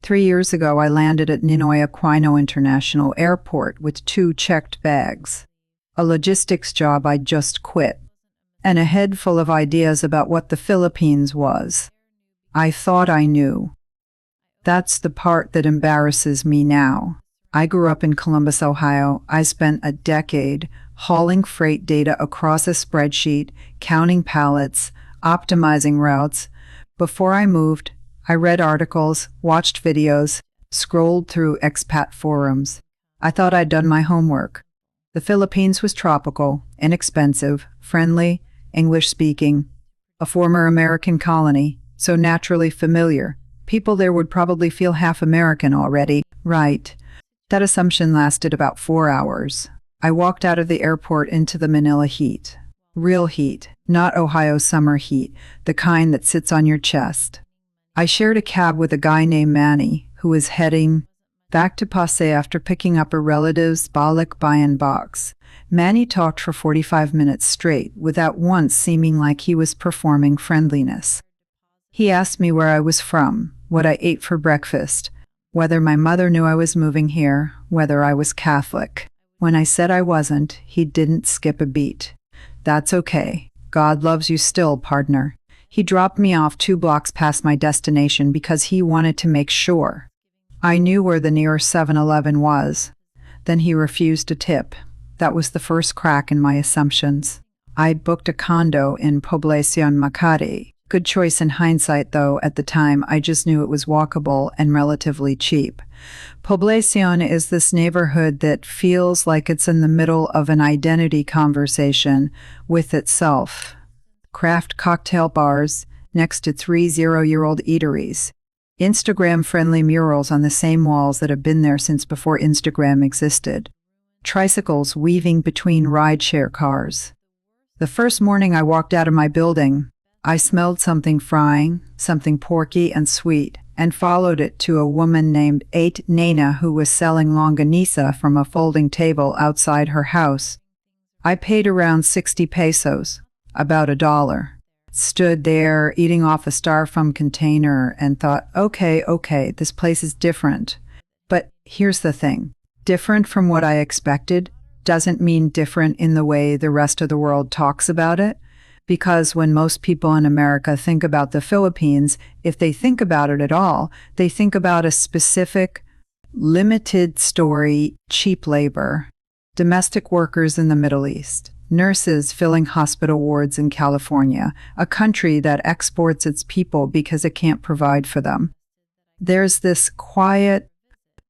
3 years ago, I landed at Ninoy Aquino International Airport with 2 checked bags, a logistics job I just quit, and a head full of ideas about what the Philippines was. I thought I knew. That's the part that embarrasses me now. I grew up in Columbus, Ohio. I spent a decade hauling freight data across a spreadsheet, counting pallets, optimizing routes. Before I moved, I read articles, watched videos, scrolled through expat forums. I thought I'd done my homework. The Philippines was tropical, inexpensive, friendly, English-speaking, a former American colony, so naturally familiar. People there would probably feel half American already. Right. That assumption lasted about 4 hours. I walked out of the airport into the Manila heat. Real heat, not Ohio summer heat, the kind that sits on your chest. I shared a cab with a guy named Manny, who was heading back to Pasay after picking up a relative's balikbayan box. Manny talked for 45 minutes straight, without once seeming like he was performing friendliness. He asked me where I was from, what I ate for breakfast, whether my mother knew I was moving here, whether I was Catholic. When I said I wasn't, he didn't skip a beat. That's okay. God loves you still, partner. He dropped me off 2 blocks past my destination because he wanted to make sure I knew where the nearest 7-Eleven was. Then he refused to tip. That was the first crack in my assumptions. I booked a condo in Poblacion, Makati. Good choice in hindsight, though. At the time, I just knew it was walkable and relatively cheap. Poblacion is this neighborhood that feels like it's in the middle of an identity conversation with itself. Craft cocktail bars next to 3 zero-year-old eateries. Instagram-friendly murals on the same walls that have been there since before Instagram existed. Tricycles weaving between rideshare cars. The first morning I walked out of my building, I smelled something frying, something porky and sweet, and followed it to a woman named Nana who was selling longanisa from a folding table outside her house. I paid around 60 pesos, about $1. Stood there eating off a styrofoam container and thought, okay, this place is different. But here's the thing. Different from what I expected doesn't mean different in the way the rest of the world talks about it. Because when most people in America think about the Philippines, if they think about it at all, they think about a specific, limited story, cheap labor, domestic workers in the Middle East, nurses filling hospital wards in California, a country that exports its people because it can't provide for them. There's this quiet,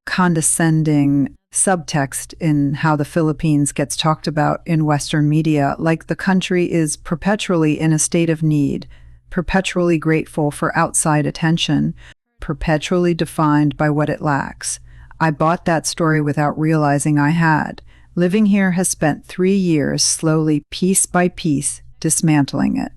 condescending subtext in how the Philippines gets talked about in Western media, like the country is perpetually in a state of need, perpetually grateful for outside attention, perpetually defined by what it lacks. I bought that story without realizing I had. Living here has spent 3 years slowly, piece by piece, dismantling it.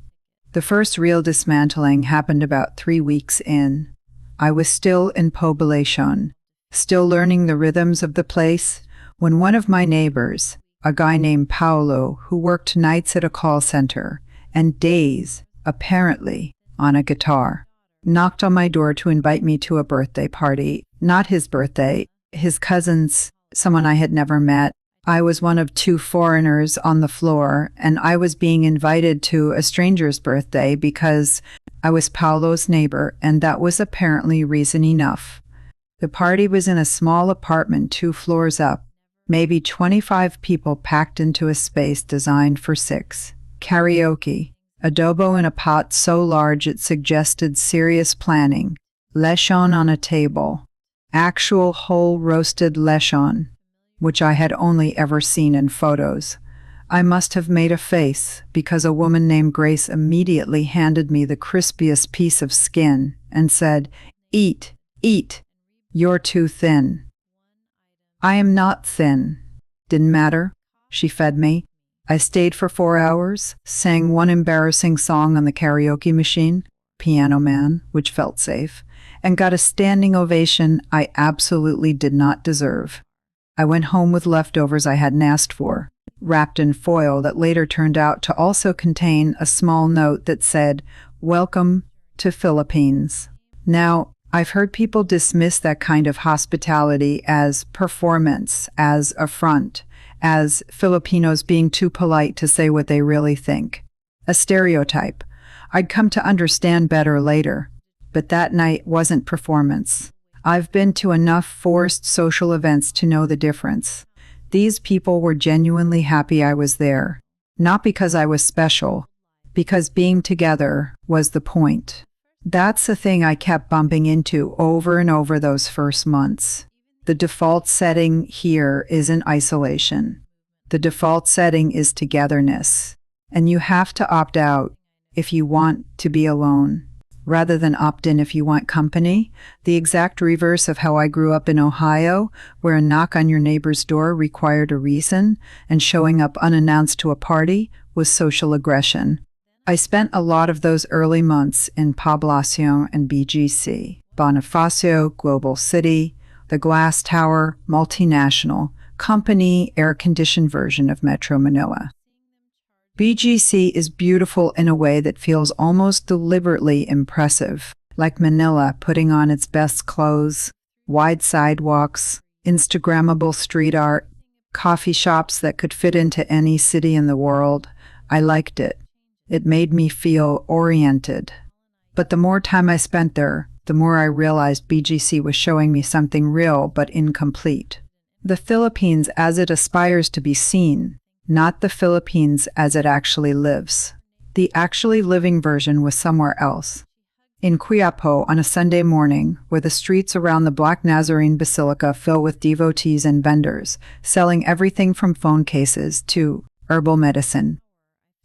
The first real dismantling happened about 3 weeks in. I was still in Poblacion, still learning the rhythms of the place, when one of my neighbors, a guy named Paolo, who worked nights at a call center and days, apparently, on a guitar, knocked on my door to invite me to a birthday party. Not his birthday, his cousin's, someone I had never met. I was one of 2 foreigners on the floor, and I was being invited to a stranger's birthday because I was Paolo's neighbor, and that was apparently reason enough. The party was in a small apartment 2 floors up, maybe 25 people packed into a space designed for 6. Karaoke, adobo in a pot so large it suggested serious planning, lechon on a table, actual whole roasted lechon, which I had only ever seen in photos. I must have made a face because a woman named Grace immediately handed me the crispiest piece of skin and said, "Eat, eat. You're too thin." I am not thin. Didn't matter. She fed me. I stayed for 4 hours, sang one embarrassing song on the karaoke machine, Piano Man, which felt safe, and got a standing ovation I absolutely did not deserve. I went home with leftovers I hadn't asked for, wrapped in foil that later turned out to also contain a small note that said, "Welcome to Philippines." Now, I've heard people dismiss that kind of hospitality as performance, as affront, as Filipinos being too polite to say what they really think. A stereotype. I'd come to understand better later. But that night wasn't performance. I've been to enough forced social events to know the difference. These people were genuinely happy I was there. Not because I was special, because being together was the point. That's the thing I kept bumping into over and over those first months. The default setting here isn't isolation. The default setting is togetherness. And you have to opt out if you want to be alone, rather than opt in if you want company. The exact reverse of how I grew up in Ohio, where a knock on your neighbor's door required a reason, and showing up unannounced to a party was social aggression. I spent a lot of those early months in Poblacion and BGC, Bonifacio, Global City, the Glass Tower, multinational, company, air-conditioned version of Metro Manila. BGC is beautiful in a way that feels almost deliberately impressive, like Manila putting on its best clothes, wide sidewalks, Instagrammable street art, coffee shops that could fit into any city in the world. I liked it. It made me feel oriented. But the more time I spent there, the more I realized BGC was showing me something real but incomplete. The Philippines as it aspires to be seen, not the Philippines as it actually lives. The actually living version was somewhere else. In Quiapo on a Sunday morning, where the streets around the Black Nazarene Basilica fill with devotees and vendors, selling everything from phone cases to herbal medicine.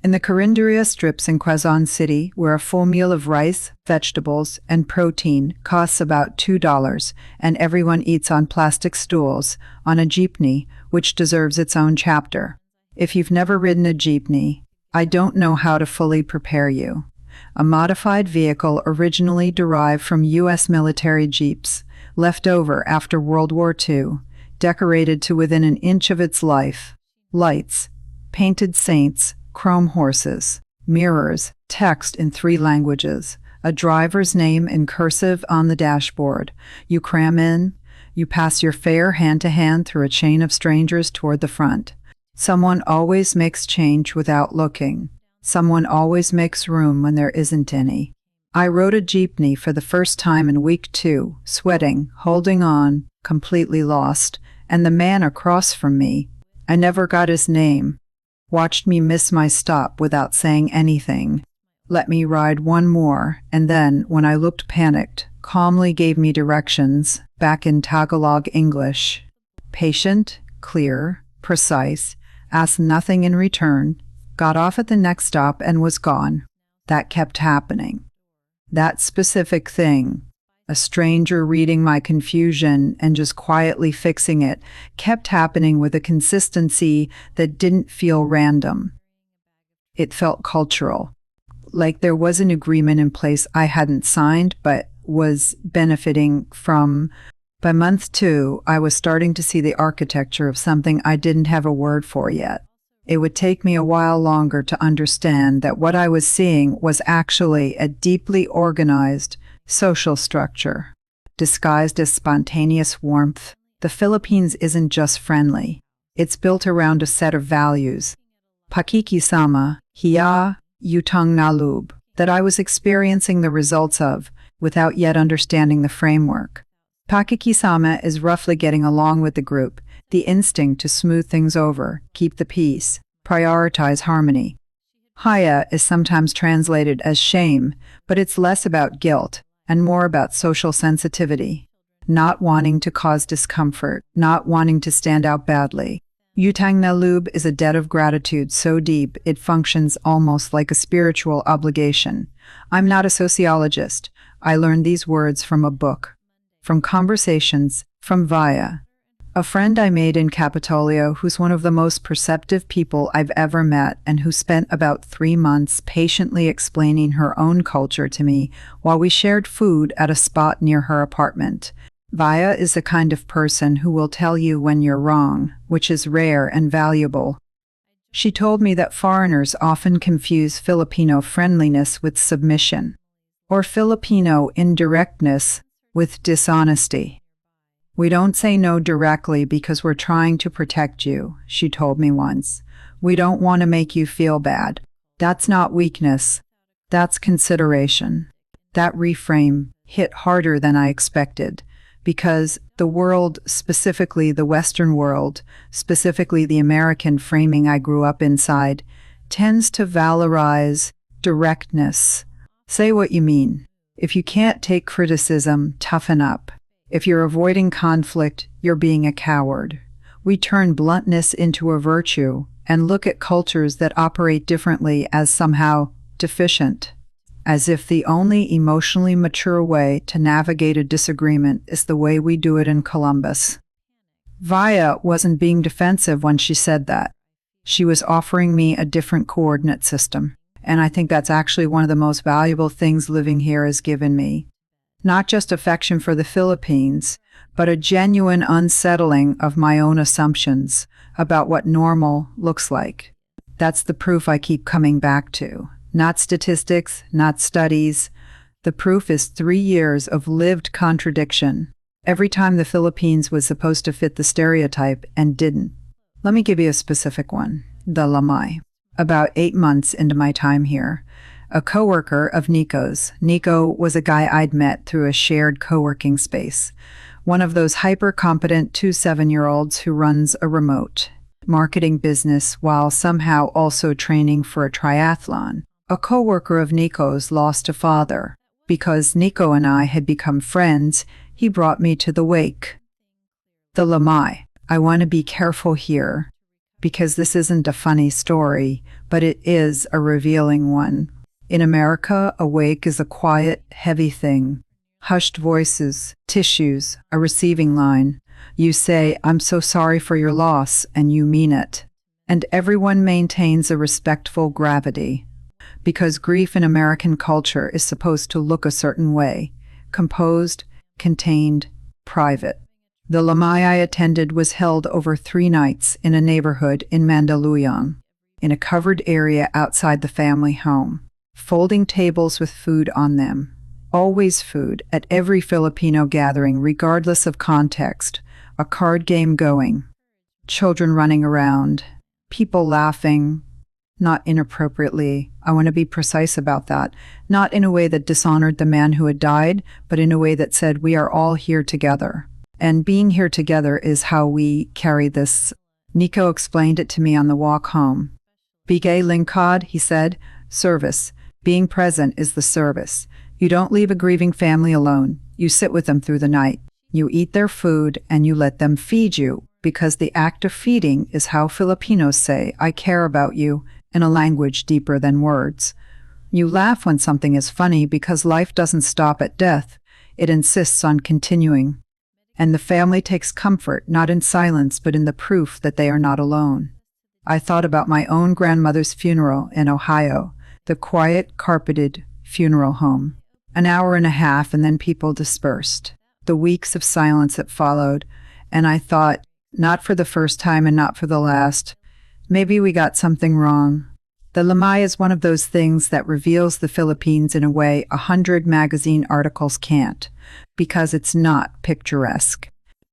In the Carinderia strips in Quezon City, where a full meal of rice, vegetables, and protein costs about $2, and everyone eats on plastic stools, on a jeepney, which deserves its own chapter. If you've never ridden a jeepney, I don't know how to fully prepare you. A modified vehicle originally derived from U.S. military jeeps, left over after World War II, decorated to within an inch of its life. Lights, painted saints, chrome horses, mirrors, text in 3 languages, a driver's name in cursive on the dashboard. You cram in, you pass your fare hand to hand through a chain of strangers toward the front. Someone always makes change without looking. Someone always makes room when there isn't any. I rode a jeepney for the first time in week 2, sweating, holding on, completely lost, and the man across from me, I never got his name, watched me miss my stop without saying anything, let me ride one more, and then, when I looked panicked, calmly gave me directions, back in Tagalog English. Patient, clear, precise, asked nothing in return, got off at the next stop and was gone. That kept happening. That specific thing, a stranger reading my confusion and just quietly fixing it, kept happening with a consistency that didn't feel random. It felt cultural, like there was an agreement in place I hadn't signed but was benefiting from. By month 2, I was starting to see the architecture of something I didn't have a word for yet. It would take me a while longer to understand that what I was seeing was actually a deeply organized social structure, disguised as spontaneous warmth. The Philippines isn't just friendly. It's built around a set of values. Pakikisama, hiya, utang na loob, that I was experiencing the results of without yet understanding the framework. Pakikisama is roughly getting along with the group, the instinct to smooth things over, keep the peace, prioritize harmony. Haya is sometimes translated as shame, but it's less about guilt and more about social sensitivity, not wanting to cause discomfort, not wanting to stand out badly. Utang na loob is a debt of gratitude so deep it functions almost like a spiritual obligation. I'm not a sociologist. I learned these words from a book, from conversations, from Vaya, a friend I made in Capitolio who's one of the most perceptive people I've ever met and who spent about 3 months patiently explaining her own culture to me while we shared food at a spot near her apartment. Vaya is the kind of person who will tell you when you're wrong, which is rare and valuable. She told me that foreigners often confuse Filipino friendliness with submission, or Filipino indirectness with dishonesty. "We don't say no directly because we're trying to protect you," she told me once. "We don't want to make you feel bad. That's not weakness. That's consideration." That reframe hit harder than I expected, because the world, specifically the Western world, specifically the American framing I grew up inside, tends to valorize directness. Say what you mean. If you can't take criticism, toughen up. If you're avoiding conflict, you're being a coward. We turn bluntness into a virtue and look at cultures that operate differently as somehow deficient, as if the only emotionally mature way to navigate a disagreement is the way we do it in Columbus. Vaya wasn't being defensive when she said that. She was offering me a different coordinate system, and I think that's actually one of the most valuable things living here has given me. Not just affection for the Philippines, but a genuine unsettling of my own assumptions about what normal looks like. That's the proof I keep coming back to. Not statistics, not studies. The proof is 3 years of lived contradiction. Every time the Philippines was supposed to fit the stereotype and didn't. Let me give you a specific one. The lamay. About 8 months into my time here, a coworker of Nico's. Nico was a guy I'd met through a shared co-working space. One of those hyper-competent 27-year-olds who runs a remote marketing business while somehow also training for a triathlon. A coworker of Nico's lost a father. Because Nico and I had become friends, he brought me to the wake. The lamay. I want to be careful here, because this isn't a funny story, but it is a revealing one. In America, a wake is a quiet, heavy thing. Hushed voices, tissues, a receiving line. You say, "I'm so sorry for your loss," and you mean it. And everyone maintains a respectful gravity. Because grief in American culture is supposed to look a certain way. Composed, contained, private. The lamay I attended was held over 3 nights in a neighborhood in Mandaluyong, in a covered area outside the family home. Folding tables with food on them. Always food at every Filipino gathering, regardless of context. A card game going. Children running around. People laughing. Not inappropriately. I want to be precise about that. Not in a way that dishonored the man who had died, but in a way that said we are all here together. And being here together is how we carry this. Nico explained it to me on the walk home. Bigay lingkod, he said. Service. Being present is the service. You don't leave a grieving family alone. You sit with them through the night. You eat their food and you let them feed you, because the act of feeding is how Filipinos say, "I care about you," in a language deeper than words. You laugh when something is funny because life doesn't stop at death. It insists on continuing. And the family takes comfort not in silence but in the proof that they are not alone. I thought about my own grandmother's funeral in Ohio, the quiet, carpeted funeral home. An hour and a half and then people dispersed. The weeks of silence that followed, and I thought, not for the first time and not for the last, maybe we got something wrong. The lamay is one of those things that reveals the Philippines in a way 100 magazine articles can't, because it's not picturesque.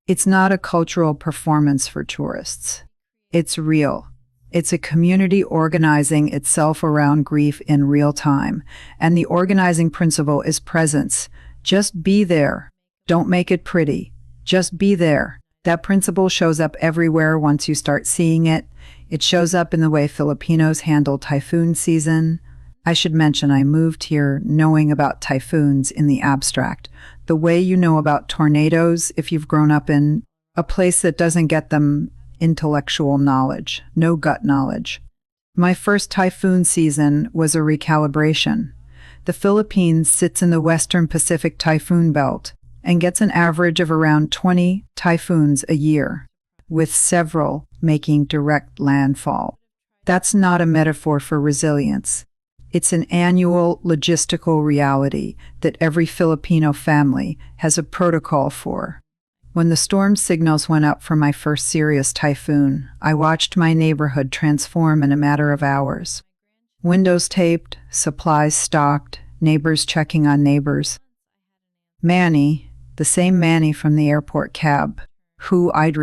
It's not a cultural performance for tourists. It's real. It's a community organizing itself around grief in real time, and the organizing principle is presence. Just be there. Don't make it pretty. Just be there. That principle shows up everywhere once you start seeing it. It shows up in the way Filipinos handle typhoon season. I should mention I moved here knowing about typhoons in the abstract. The way you know about tornadoes if you've grown up in a place that doesn't get them intellectual knowledge, no gut knowledge. My first typhoon season was a recalibration. The Philippines sits in the Western Pacific typhoon belt and gets an average of around 20 typhoons a year, with several making direct landfall. That's not a metaphor for resilience. It's an annual logistical reality that every Filipino family has a protocol for. When the storm signals went up for my first serious typhoon, I watched my neighborhood transform in a matter of hours. Windows taped, supplies stocked, neighbors checking on neighbors. Manny, the same Manny from the airport cab, who I'd